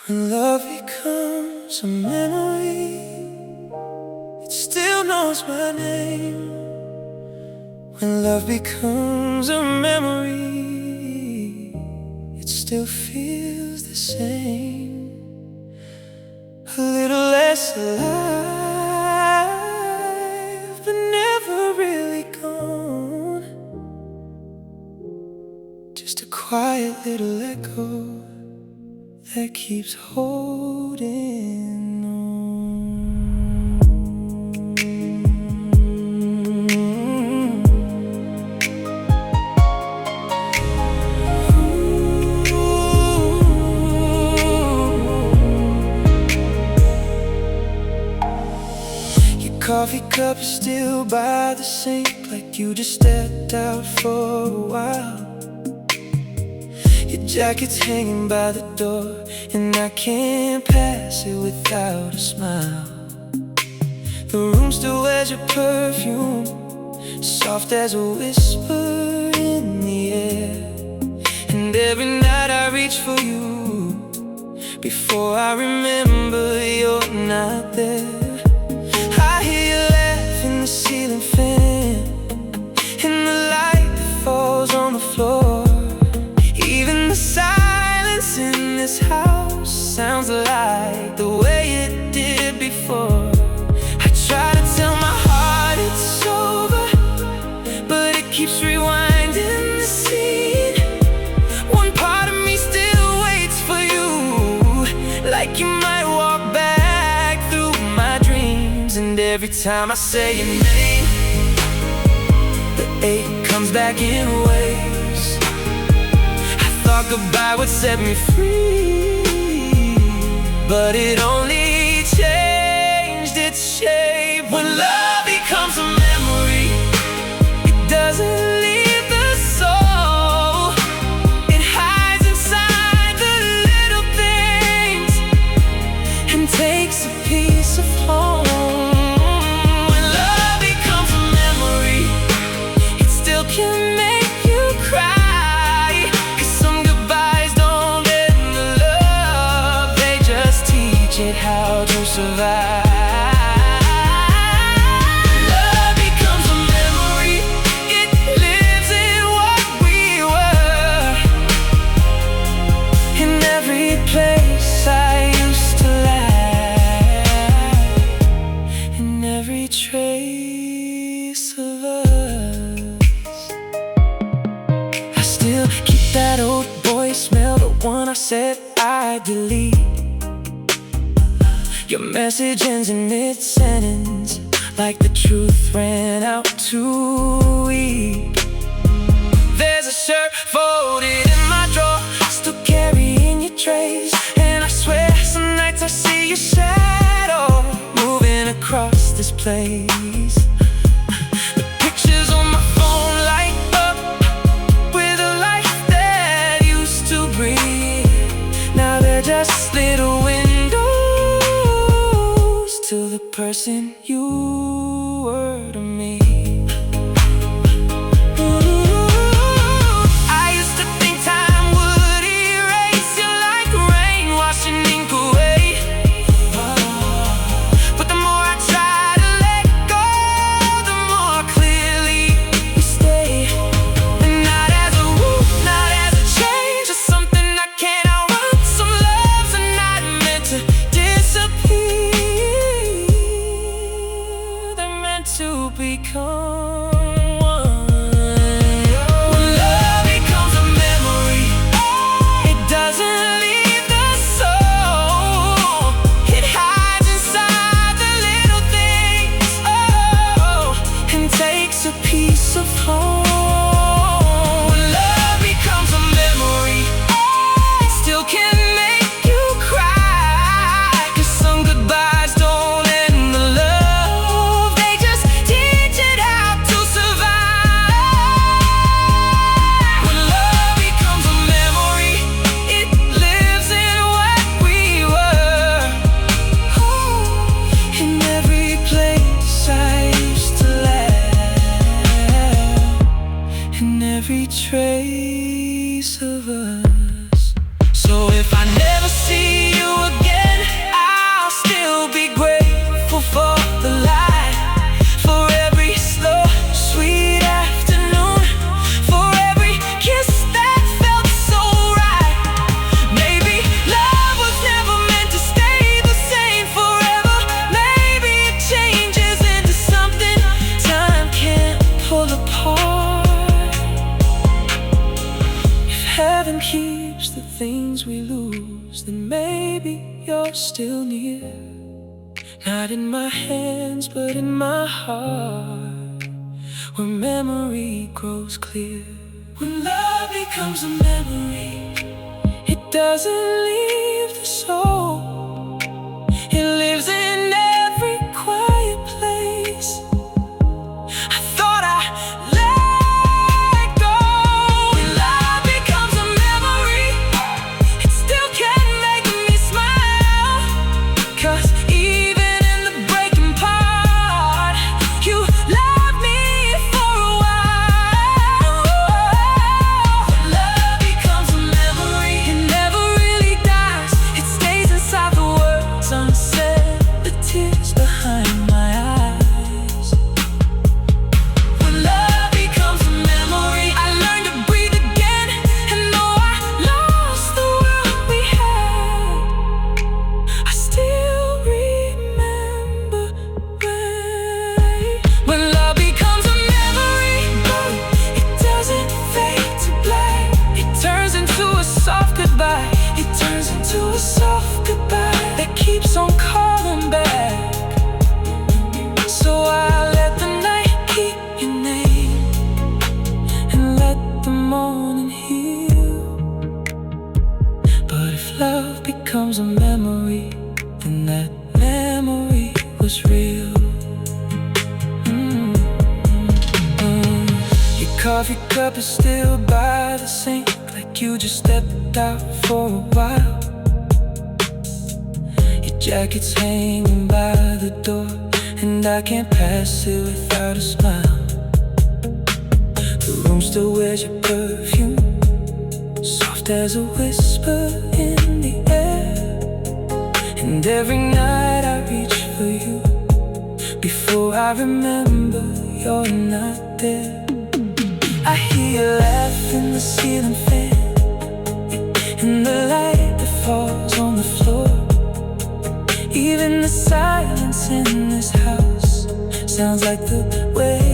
When love becomes a memory, it still knows my name. When love becomes a memory, it still feels the same. A little less alive, but never really gone. Just a quiet little echo that keeps holding on. Your coffee cup is still by the sink, like you just stepped out for a while. Your jacket's hanging by the door, and I can't pass it without a smile. The room still wears your perfume, soft as a whisper in the air. And every night I reach for you, before I remember you're not there. I hear you laugh in the ceiling fan, and the light that falls on the floor. Even the silence in this house sounds like the way it did before. I try to tell my heart it's over, but it keeps rewinding the scene. One part of me still waits for you, like you might walk back through my dreams. And every time I say your name, the ache comes back in waves. Thought goodbye would set me free, but it only changed its shape. When love becomes a memory, it doesn't leave the soul. It hides inside the little things and takes a piece of home. When love becomes a memory, it still can make you cry. How to survive. Love becomes a memory, it lives in what we were. In every place I used to lie, in every trace of us. I still keep that old boy smell, the one I said I'd delete. Your message ends in mid-sentence, like the truth ran out too weak. There's a shirt folded in my drawer, still carrying your trace. And I swear some nights I see your shadow moving across this place. The pictures on my phone light up with a life that used to breathe. Now they're just little windows to the person you were to me. I used to think time would erase you like rain washing ink away. But the more I try to let go, the more clearly you stay. And not as a whoop, not as a change, just something I can't outrun. Some loves are not meant to disappear, to be shoes, then maybe you're still near. Not in my hands, but in my heart, where memory grows clear. When love becomes a memory, it doesn't leave the soul. It lives in every quiet place. I thought I let go. When love becomes a memory, it still can't make me smile. 'Cause even in the breaking part, you loved me for a while. When love becomes a memory, it never really dies. It stays inside the words unsaid, the tears behind my eyes. When love becomes a memory, I learned to breathe again. And though I lost the world we had, I still remember when love becomes a memory, it doesn't fade to black. It turns into a soft goodbye. It turns into a soft goodbye that keeps on calling back. So I let the night keep your name, and let the morning heal. But if love becomes a memory, then that memory was real. Your coffee cup is still by the sink, like you just stepped out for a while. Your jacket's hanging by the door, and I can't pass it without a smile. The room still wears your perfume, soft as a whisper in the air. And every night I reach for you, before I remember you're not there. I hear you laugh in the ceiling fan, and the light that falls on the floor. Even the silence in this house sounds like the way